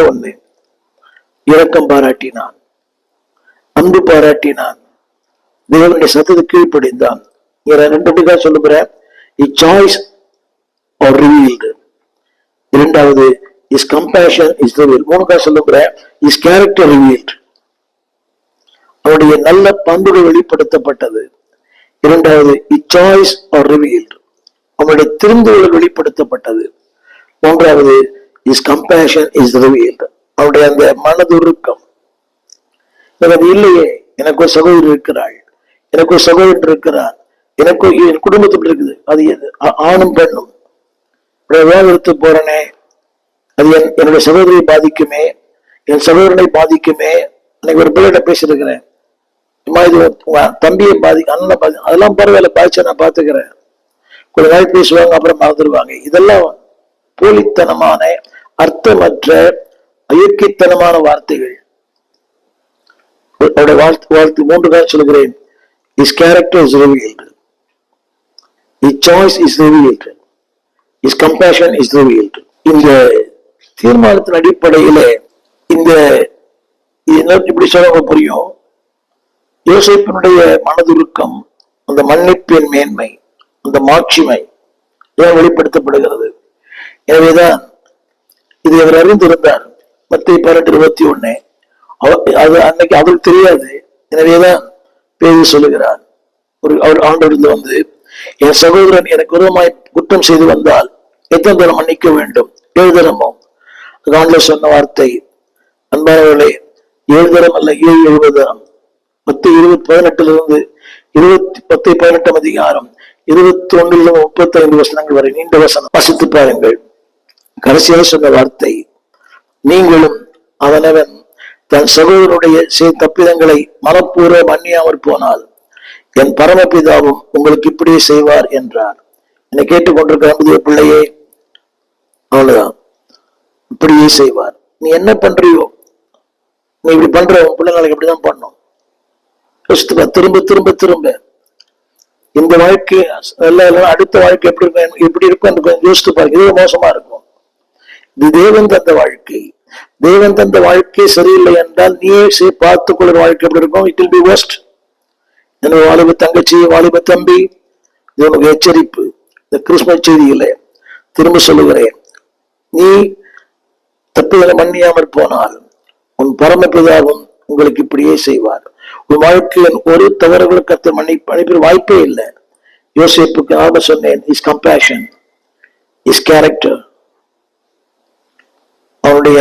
ஒண்ணு, இரக்கம் பாராட்டினான், அன்பு பாராட்டினான், தேவனுடைய சத்தத்தை கீழ்ப்படிந்தான். ரெண்டு சொல்லுகிறேன், choice or revealed. இரண்டாவது, his compassion is revealed. மூணாவது சொல்லுகிறேன், his character revealed. அவருடைய நல்ல பண்புகள் வெளிப்படுத்தப்பட்டது. இரண்டாவது, his choice or revealed. அவருடைய திருந்துதல் வெளிப்படுத்தப்பட்டது. மூன்றாவது, his compassion is revealed. அவருடைய அந்த மனதுருக்கம். எனக்கு இல்லையே, எனக்கு ஒரு சகோதரி இருக்கிறாள், எனக்கு ஒரு சகோதரன் இருக்கிறார், எனக்கு என் குடும்பத்தில் இருக்குது, அது ஆணும் பெண்ணும் விவாகரத்து போறனே, அது என்னுடைய சகோதரியை பாதிக்குமே, என் சகோதரனை பாதிக்குமே. எனக்கு ஒரு பிள்ளைகிட்ட பேசிருக்கிறேன், தம்பியை அண்ணனை அதெல்லாம் பரவாயில்ல, பாதிச்சா நான் பாத்துக்கிறேன். கொஞ்ச நாள் பேசுவாங்க, அப்புறம் மறந்துடுவாங்க. இதெல்லாம் போலித்தனமான, அர்த்தமற்ற, அயோக்கியத்தனமான வார்த்தைகள். வாழ்த்து மூன்று சொல்கிறேன், his character is revealed, his choice is revealed, his compassion is revealed. இந்த தீர்மானத்தின் அடிப்படையிலே இந்த இப்படி சொல்ல புரியும். யோசேப்பினுடைய மனதுருக்கம், அந்த மன்னிப்பின் மேன்மை, அந்த மாட்சிமை வெளிப்படுத்தப்படுகிறது. எனவேதான் இதை அவர் அறிந்திருந்தார். மத்தேயு 18:21 அது அன்னைக்கு அவருக்கு தெரியாது. எனவேதான் பேரு சொல்லுகிறார், அவர் ஆண்டவரில் வந்து, என் சகோதரன் எனக்கு விரோதமாய் குற்றம் செய்து வந்தால் எத்தனை தரம் மன்னிக்க வேண்டும்? 7 தரமோ? ஆண்டவர் சொன்ன வார்த்தை, அன்பானவர்களே, 7 தரம் அல்ல, 70 தரம். 10:18 18 அதிகாரம் 21-35 வசனங்கள் வரை நீண்ட வசனம் வாசித்து பாருங்கள். கடைசியாக சொன்ன வார்த்தை, நீங்களும் அவனவன் தன் சகோதரனுடைய தப்பிதங்களை மனப்பூர்வ மன்னியாமற் போனால் என் பரமபிதாவும் உங்களுக்கு இப்படியே செய்வார் என்றார். என்னை கேட்டுக்கொண்டிருக்க அன்புடைய பிள்ளையே, அவ்வளவுதான், இப்படியே செய்வார். நீ என்ன பண்றியோ, நீ இப்படி பண்ற, உன் பிள்ளைங்களுக்கு இப்படிதான் பண்ணும். திரும்ப திரும்ப திரும்ப இந்த வாழ்க்கை அடுத்த வாழ்க்கை எப்படி இருக்கும் யோசித்து பாருங்க. இது மோசமா இருக்கும். இது தேவன் தந்த வாழ்க்கை. தேவன் தந்த வாழ்க்கை சரியில்லை என்றால் நீயே பார்த்துக் கொள்ளுற வாழ்க்கை எப்படி இருக்கும்? It will be worst. என்னோட வாலிப தங்கச்சி, வாலிப தம்பி, இது உனக்கு எச்சரிப்பு. இந்த கிறிஸ்துமஸ் செய்தியில திரும்ப சொல்லுகிறேன், நீ தப்புகளை மன்னியாமற் போனால் உன் பரமபிதாவும் உங்களுக்கு இப்படியே செய்வார். உன் வாழ்க்கையின் ஒரு தவறுகளுக்கு கத்த மன்னிப்பு வாய்ப்பே இல்லை. யோசேப்புக்கு ஆக சொன்னேன், his compassion, his character, அவனுடைய